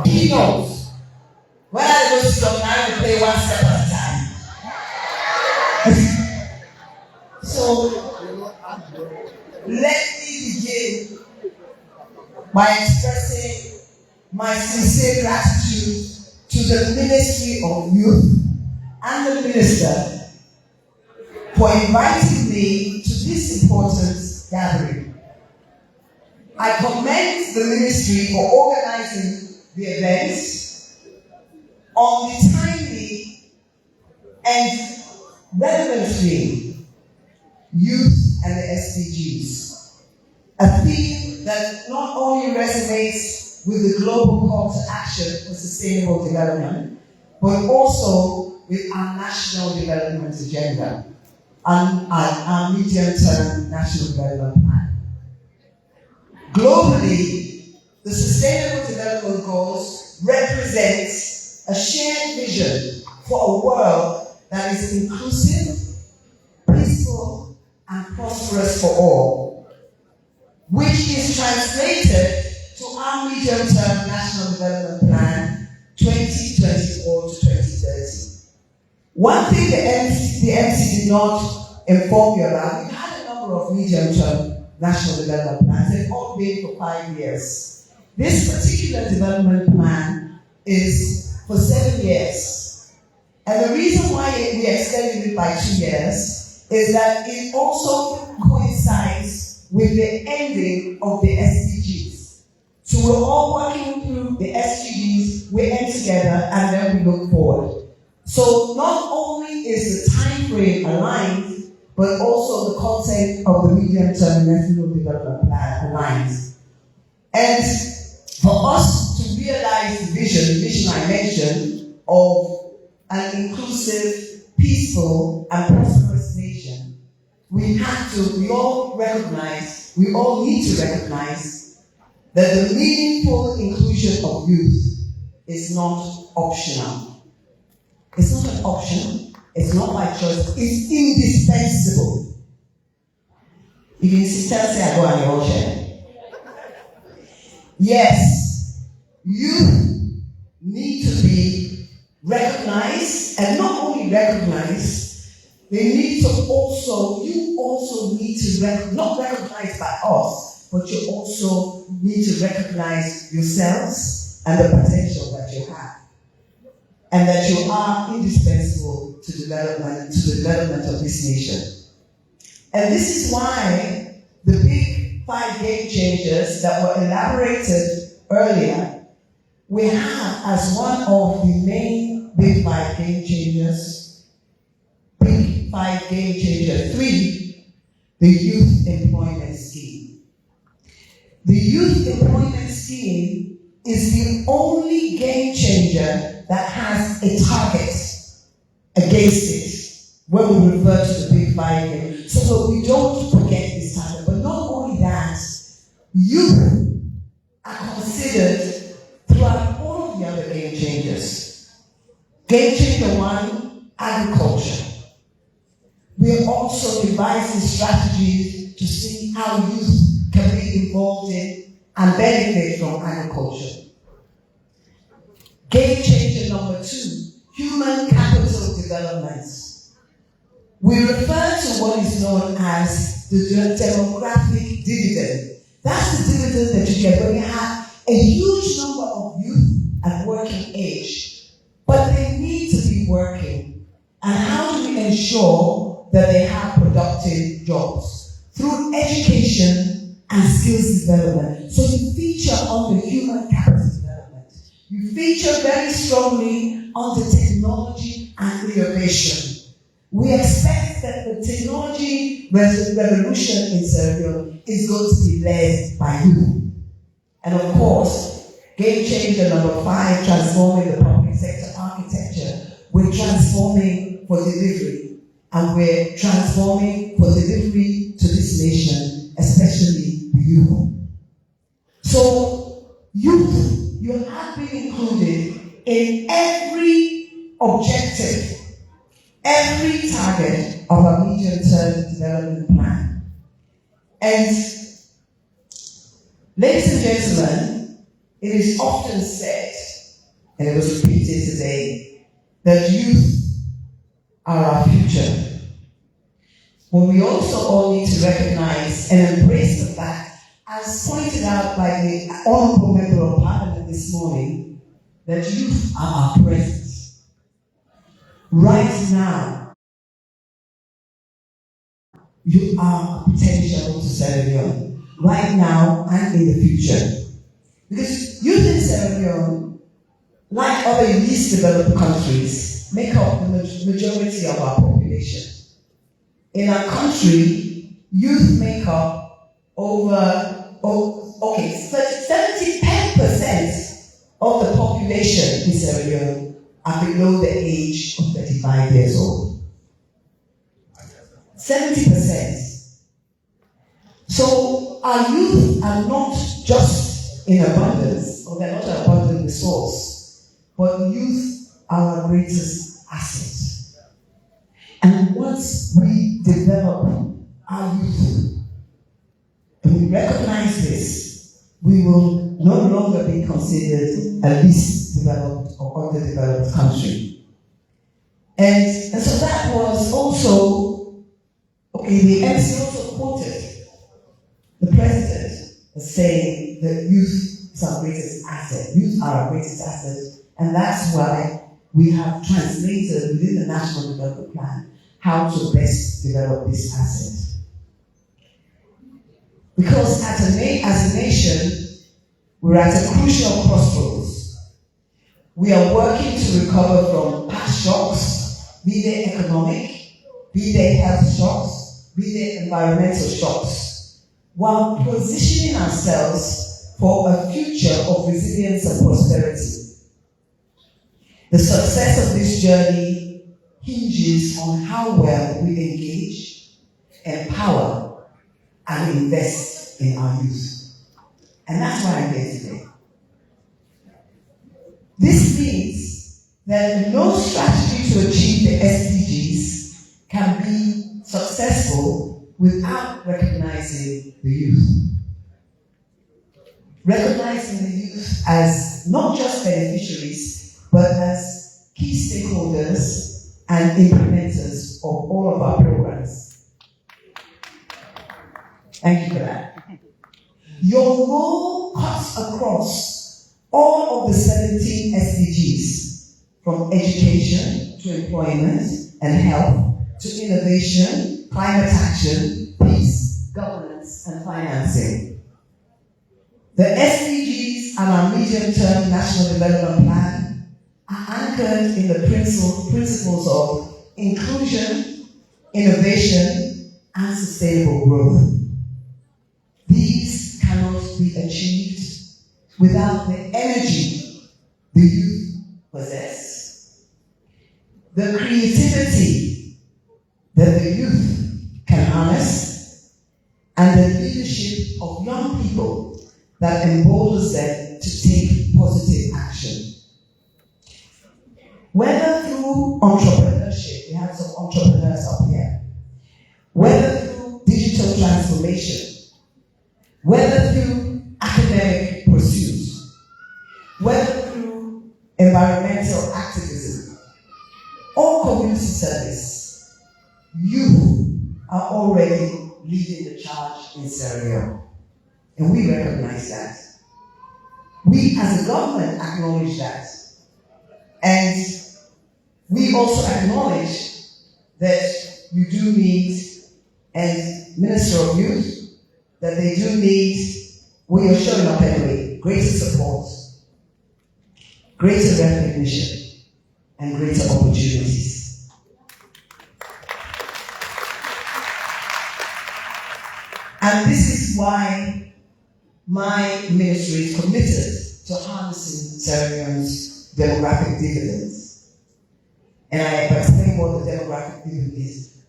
He knows. When I go to some, I will play one step at a time. So, let me begin by expressing my sincere gratitude to the Ministry of Youth and the Minister for inviting me to this important gathering. I commend the Ministry for organizing the event on the timely and relevant theme, youth and the SDGs, a theme that not only resonates with the global call to action for sustainable development, but also with our national development agenda and our medium-term national development plan. Globally, the Sustainable Development Goals represent a shared vision for a world that is inclusive, peaceful, and prosperous for all, which is translated to our medium-term national development plan 2024 to 2030. One thing the MC did not inform you about, we've had a number of medium-term national development plans. They've all been for 5 years. This particular development plan is for 7 years. And the reason why we extended it by 2 years is that it also coincides with the ending of the SDGs. So we're all working through the SDGs, we end together, and then we look forward. So not only is the time frame aligned, but also the content of the medium-term national development plan aligns. And for us to realize the vision I mentioned of an inclusive, peaceful, and prosperous nation, we all need to recognize that the meaningful inclusion of youth is not optional. It's not an option, it's not by choice, it's indispensable. If you still say I go on your own share. Yes, you need to be recognized, and not only recognized, you also need to not recognized by us, but you also need to recognize yourselves and the potential that you have. And that you are indispensable to the development of this nation. And this is why the big 5 game changers that were elaborated earlier, we have as one of the main big 5 game changers, 3, the Youth Employment Scheme. The Youth Employment Scheme is the only game changer that has a target against it when we refer to the big 5 game. So that we don't forget this target. But not only that, youth are considered throughout all of the other game changers. Game changer 1, agriculture. We are also devising strategies to see how youth can be involved in and benefit from agriculture. Game changer number 2, human capital development. We refer to what is known as the demographic dividend. That's the dividend that you get when you have a huge number of youth at working age, but they need to be working. And how do we ensure that they have productive jobs? Through education and skills development. So you feature on the human capital development. You feature very strongly on the technology and innovation. We expect that the technology revolution in Sierra Leone is going to be led by you. And of course, game changer number 5, transforming the public sector architecture. We're transforming for delivery. And we're transforming for delivery to this nation, especially the youth. So, youth, you have been included in every objective, every target of our medium-term development plan. And, ladies and gentlemen, it is often said and it was repeated today, that youth are our future. But we also all need to recognize and embrace the fact, as pointed out by the Honourable Member of Parliament this morning, that youth are our present. Right now, you are potential to Sierra Leone. Right now and in the future. Because youth in Sierra Leone, like other least developed countries, make up the majority of our population. In our country, youth make up over 70% of the population in Sierra Leone are below the age of 35 years old. 70%. So our youth are not just in abundance, or they're not an abundant resource, but youth are our greatest asset. And once we develop our youth, and we recognize this, we will no longer be considered a least developed or underdeveloped country. And so that was also, the MC also quoted the president as saying that youth is our greatest asset. Youth are our greatest asset, and that's why we have translated within the National Development Plan how to best develop this asset. Because as a nation, we're at a crucial crossroads. We are working to recover from past shocks, be they economic, be they health shocks, be they environmental shocks, while positioning ourselves for a future of resilience and prosperity. The success of this journey hinges on how well we engage, empower, and invest in our youth. And that's why I'm here today. This means that no strategy to achieve the SDGs can be successful without recognizing the youth. Recognizing the youth as not just beneficiaries, but as key stakeholders and implementers of all of our programs. Thank you for that. Your role cuts across all of the 17 SDGs, from education to employment and health to innovation, climate action, peace, governance, and financing. The SDGs and our medium-term National Development Plan are anchored in the principles of inclusion, innovation, and sustainable growth. These cannot be achieved without the energy the youth possess, the creativity that the youth can harness, and the leadership of young people that emboldens them to take positive action. Whether through entrepreneurship, we have some entrepreneurs up here, whether through digital transformation, whether through academic pursuits, whether through environmental activism, or community service, youth are already leading the charge in Sierra Leone. And we recognize that. We as a government acknowledge that. And we also acknowledge that you do need, as Minister of Youth, that they do need, we are showing up anyway, greater support, greater recognition, and greater opportunities. And this is why my ministry is committed to harnessing Sierra Leone's demographic dividends. And I explain what the demographic dividend is.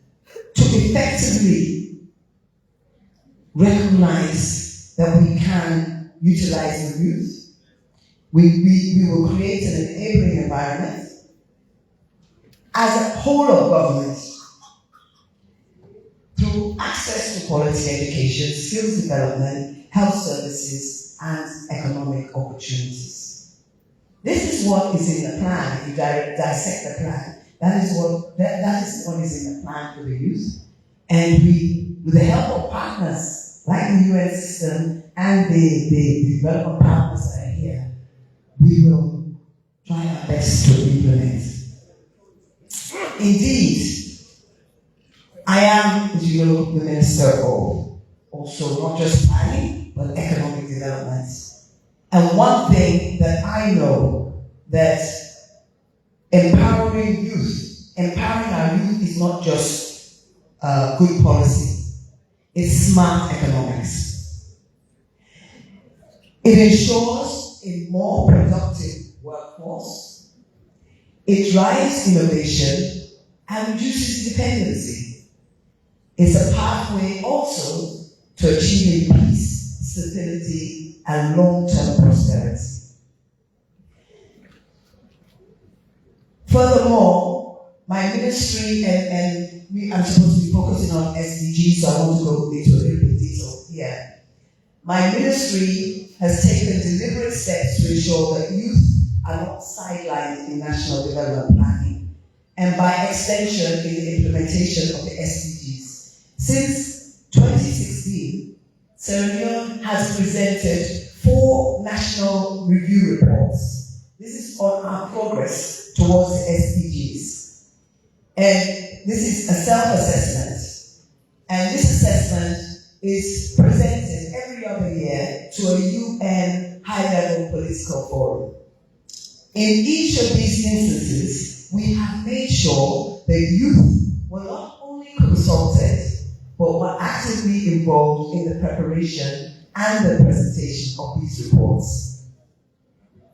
To effectively recognize that we can utilize the youth, we will create an enabling environment as a whole of government through access to quality education, skills development, health services, and economic opportunities. This is is what is in the plan. If you dissect the plan, that is what is in the plan for the youth. And we, with the help of partners like the UN system and the development partners that are here, we will try our best to implement. Indeed, I am, as you know, the Minister of also not just planning, but economic development. And one thing that I know, that empowering our youth is not just good policy, it's smart economics. It ensures a more productive workforce, it drives innovation, and reduces dependency. It's a pathway also to achieving peace, stability, and long-term prosperity. Furthermore, my ministry, I'm supposed to be focusing on SDGs, so I want to go into a little bit detail here. My ministry has taken deliberate steps to ensure that youth are not sidelined in national development planning, and by extension in the implementation of the SDGs. Since 2016, Sierra Leone has presented 4 national review reports. This is on our progress towards the SDGs. And this is a self-assessment. And this assessment is presented every other year to a UN high-level political forum. In each of these instances, we have made sure that youth were not only consulted, but were actively involved in the preparation and the presentation of these reports.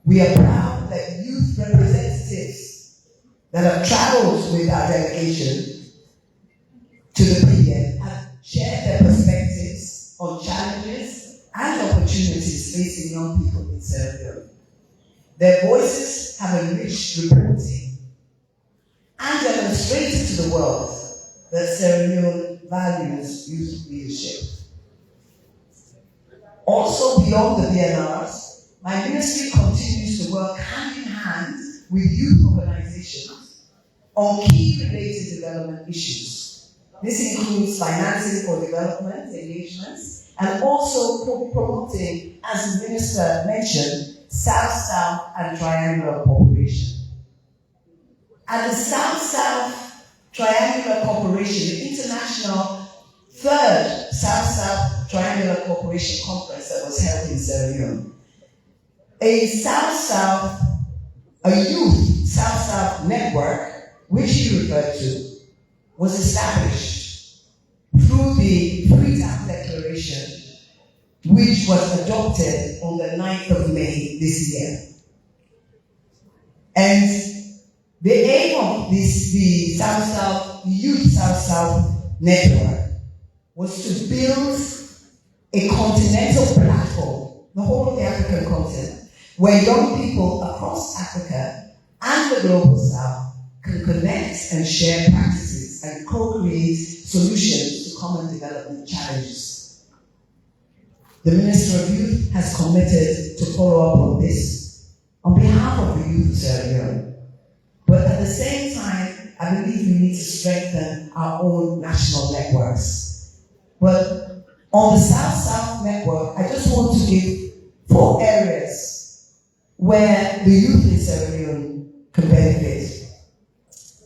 We are proud that youth representatives that have traveled with our delegation to the PM have shared their perspectives on challenges and opportunities facing young people in Sierra Leone. Their voices have enriched reporting and demonstrated to the world that Sierra Leone values youth leadership. Also, beyond the BNRs, my ministry continues to work hand in hand with youth organizations on key related development issues. This includes financing for development engagements and also promoting, as the minister mentioned, South-South and Triangular Cooperation. At the South-South Triangular Cooperation, the international 3rd South-South Triangular Cooperation Conference that was held in Sierra Leone, a youth South-South network, which he referred to, was established through the Freetown Declaration, which was adopted on the 9th of May this year. And the aim of the Youth South-South network was to build a continental platform, the whole of the African continent, where young people across Africa and the global South can connect and share practices and co-create solutions to common development challenges. The Minister of Youth has committed to follow up on this on behalf of the youth of Sierra Leone. But at the same time, I believe we need to strengthen our own national networks. But on the South-South network, I just want to give 4 areas where the youth in Sierra Leone can benefit.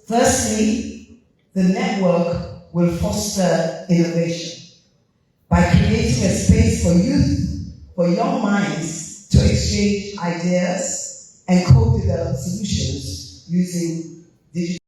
Firstly, the network will foster innovation by creating a space for youth, for young minds to exchange ideas and co-develop solutions using digital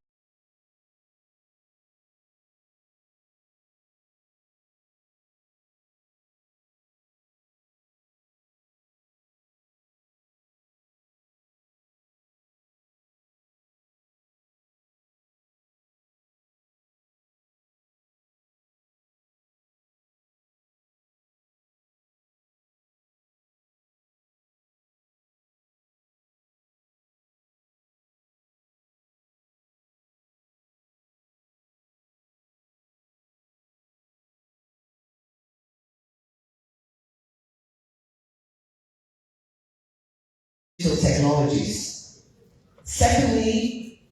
technologies. Secondly,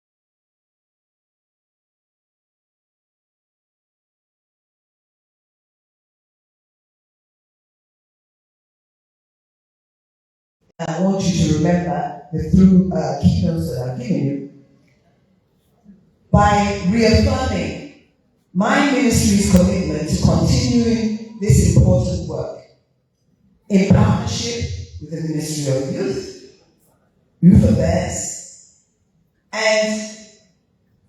I want you to remember the through keynotes that I've given you by reaffirming my ministry's commitment to continuing this important work in partnership with the Ministry of Youth, Youth Affairs, and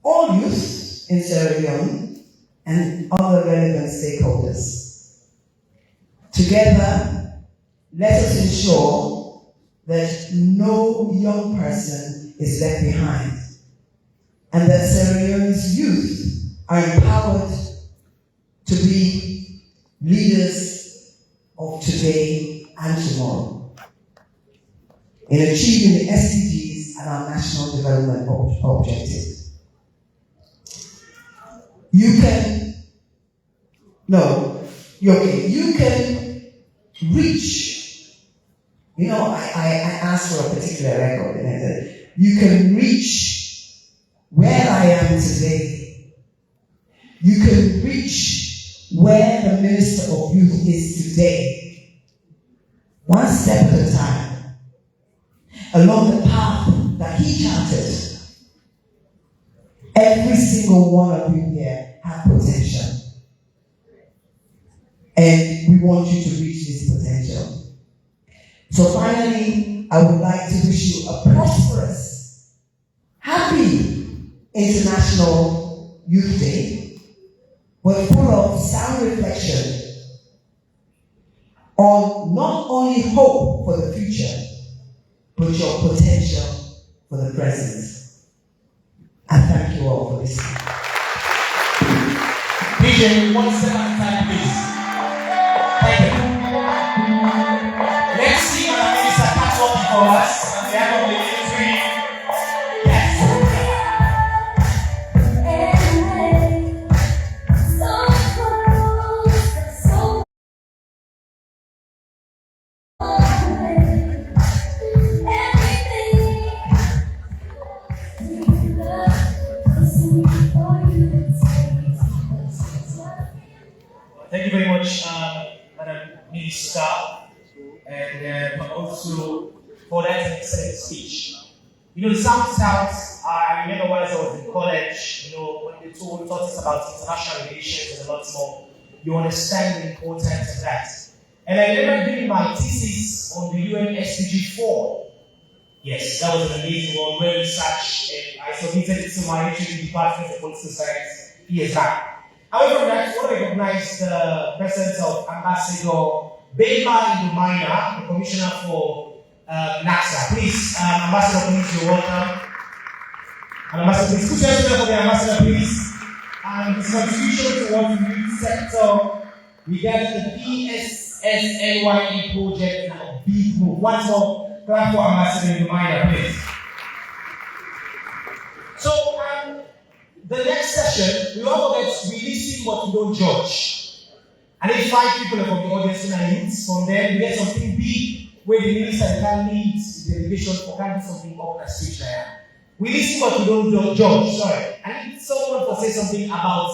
all youth in Sierra Leone and other relevant stakeholders. Together, let us ensure that no young person is left behind and that Sierra Leone's youth are empowered to be leaders of today and tomorrow in achieving the SDGs and our national development objectives. You can reach, I asked for a particular record and I said, you can reach where I am today. You can reach where the Minister of Youth is today. One step at a time, along the path that he charted. Every single one of you here have potential. And we want you to reach this potential. So finally, I would like to wish you a prosperous, happy International Youth Day, but full of sound reflection on not only hope for the future, but your potential for the present. I thank you all for listening. DJ, 1 step at a time, please. Thank you. Let's see what our minister has up for us on behalf of the ministry. Yes. Thank you very much, Madam Minister, and also for that excellent speech. The South, I remember when I was in college, when they taught us about international relations and a lot more, you understand the importance of that. And I remember doing my thesis on the UN SDG 4. Yes, that was an amazing one, well researched, and I submitted it to my HOD Department of Political Science years back. However, I want to recognize the presence of Ambassador Bema Indumina, the Commissioner for NACSA. Please, Ambassador, please, you're welcome. And Ambassador, please, could you help me for the Ambassador, please? And his contribution towards the youth sector regarding the PSSNYE project and a big move. Once more, clap for Ambassador Indumina, please. So, the next session, we all know that we listen but we don't judge. And if 5 people from the audience are youths, from them we get something big where the minister can lead the delegation or can do something up that stage there. We listen but we don't judge. Sorry. And if someone will say something about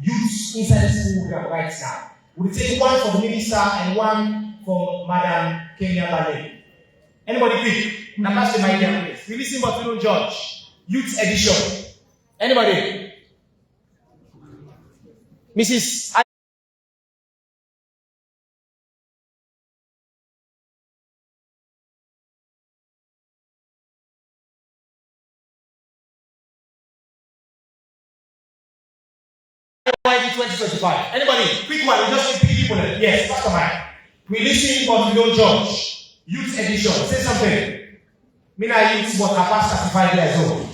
youth inside the school program right now, we'll take one for the minister and one for Madam Kenya Bale. Anybody quick? Now pass the mic here, please. We listen but we don't judge. Youth edition. Anybody? Mrs. YB 2025. Anybody? Quick one. We just need 3 people. Yes, Pastor Mike. We listen but we don't judge. Youth edition. Say something. Mina youth but are past 35 years old.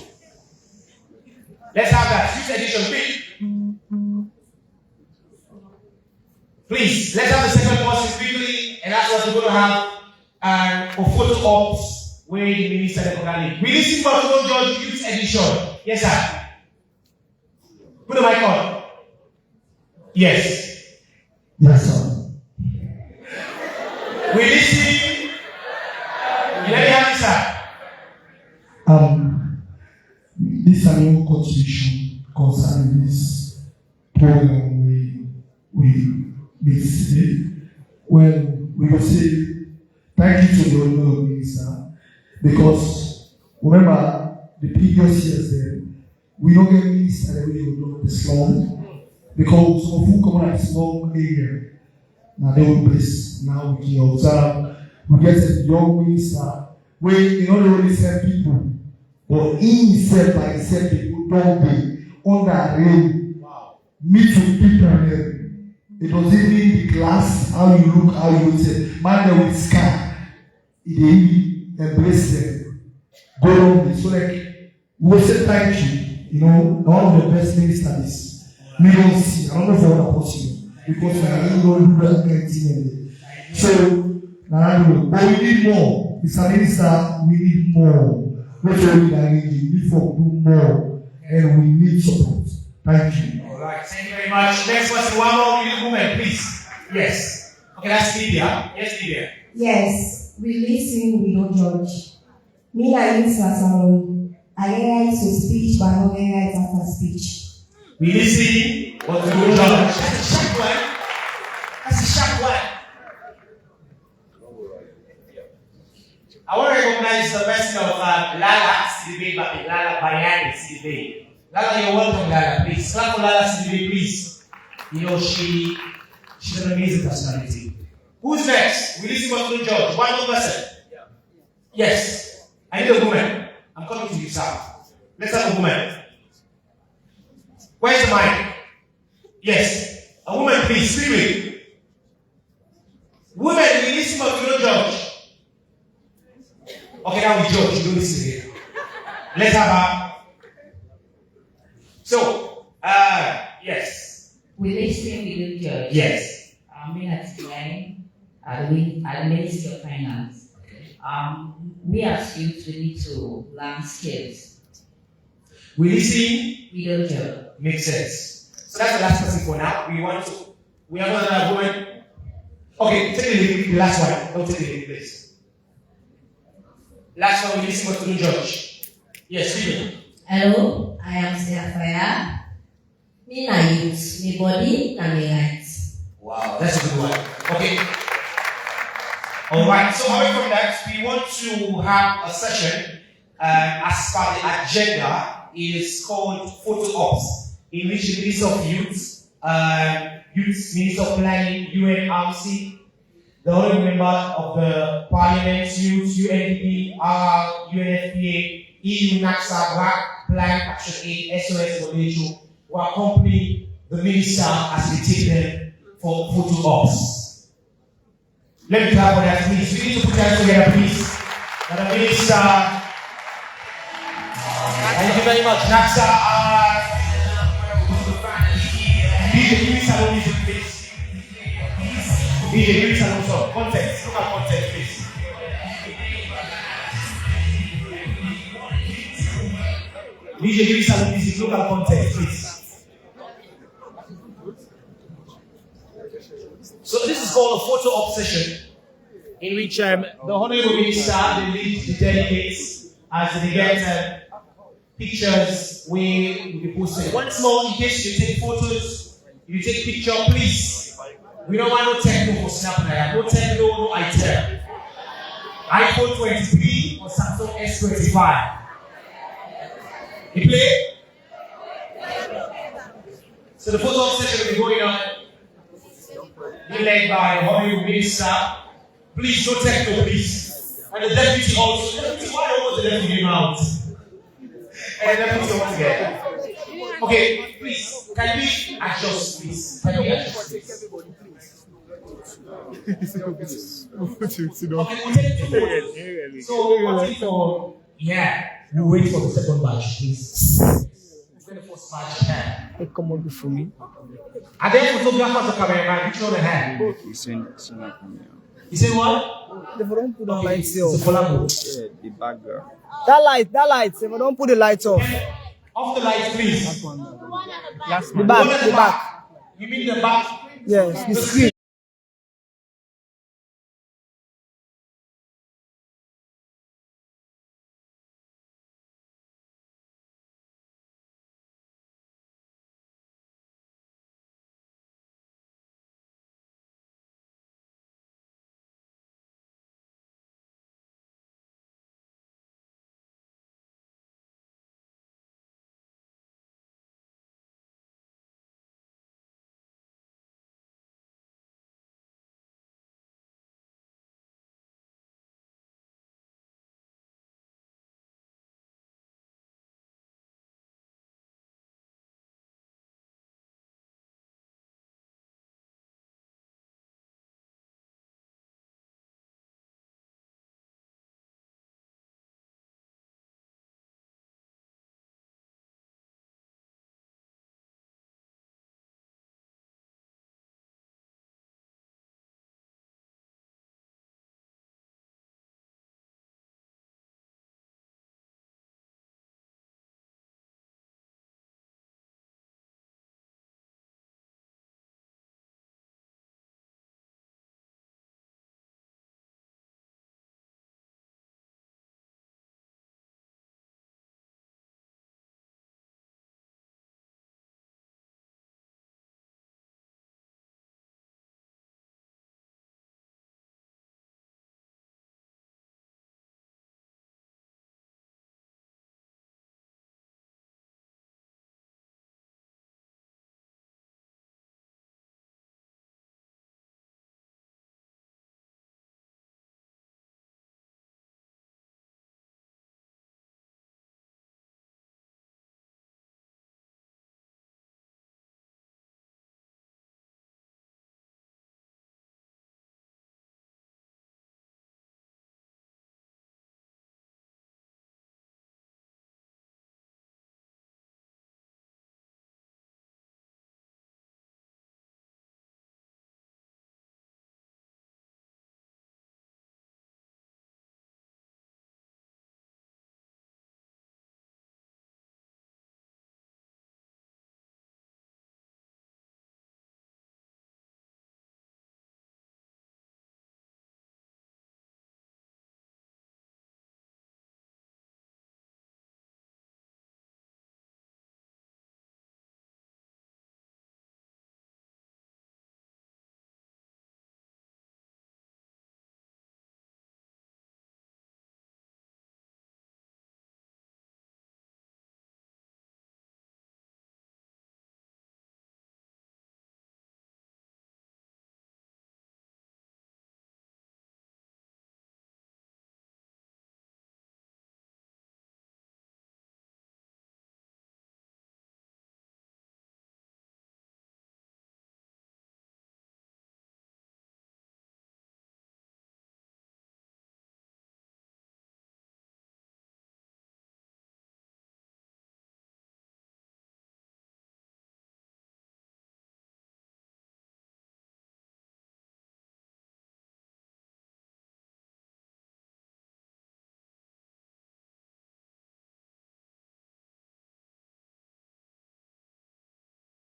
Let's have that. Youth edition. Quick. Please, let's have the second person quickly, and that's what we're going to have for photo ops where the minister definitely. We listen but we don't judge. Youth edition. Yes, sir. Put the mic on. Yes. Yes, sir. We listen. Let me have it, sir. this is a new contribution concerning this program we see. Well, we will say thank you to the Honorable Minister, because remember the previous years there, we don't get minister that we will do the slum, because some of who come out of small area, now they will bless. Now we can observe, we get a young minister where he not only send people, but he himself by himself people don't be under rain, meet with people there. It was even the class, how you look, how you say, man there with scar. He embrace them. Go on with. So like we will say thank you. One of the best ministers. We don't see, I don't know for what possible. Because we are in the anything. So but we need more. Mr. Minister, we need more. Not only that we need for do more. And we need support. Thank you. Alright, thank you very much. Next person, one more little woman, please. Yes. Okay, that's Lydia. Yes, Lydia. Yes, we listen, we don't judge. Me and you, Sasaron, I get right to speech, but I don't get right after speech. We listen, but we don't judge. That's a sharp one. That's a sharp one. I want to recognize the person of Lala Sidibe, but Lala Bayani Sidibe. Lala, you're welcome, Lala. Please clap for Lala Sidibe, please. She's an amazing personality. Who's next? We listen to the judge. One more person. Yes. I need a woman. I'm coming to you, sir. Let's have a woman. Where's the mic? Yes. A woman, please. Scream it. Women, we listen to the judge. Okay, now we judge. You don't listen here. Let's have her. So, yes. We listen, we don't judge. Yes. Me at Leone, at Ministry of Finance. We as youth, we need to learn skills. We listen. We don't judge. Makes sense. So that's the last person for now. We have another woman. Okay, take the last one. Don't take the lady, please. Last one, we listen to the judge. Yes, Stephen. Hello, I am Safaya. Me na youth, me body na me rights. Wow, that's a good one. Okay. Alright, so away from that, we want to have a session as per the agenda. It is called Photo Ops, in which the Minister of Youth, Minister of Planning, UNRC, the honorable member of the Parliament, Youth, UNDP, UNFPA, EU, NACSA, BRAC, Plan, Action Aid, SOS, WHO, will accompany the minister as we take them for photo ops. Let me clap for that, please. We need to put that together, please. Madam Minister, thank you very much. NACSA, DJ, give me some music, please. DJ, give me some song. Context, look at context, please. DJ, give me some music, look at context, please. So this is called a photo op session, in which the Honorable Minister, the lead the delegates, as they get pictures will be posted. Once more, in case you take photos, you take picture, please. We don't want no techno for Snapchat, no techno, no iTel. iPhone 23 or Samsung S25. You play? So the photo op session will be going on. Be led by the Honorable Minister. Please, no techno, please. And the deputy also. Deputy, why don't the deputy out? And the deputy once again. Okay, please, can we adjust, please? Can we adjust, please? Okay, we'll take two minutes. So, we'll take for, we'll wait for the second batch, please. We'll get the first batch. Hey, come on before me. Are there photographers or cameraman? Which one they have? You say what? They don't put the lights It's a off. collabo. The background. That light. They don't put the lights off. Off the lights, please. The back. You mean the back? Yes, the screen.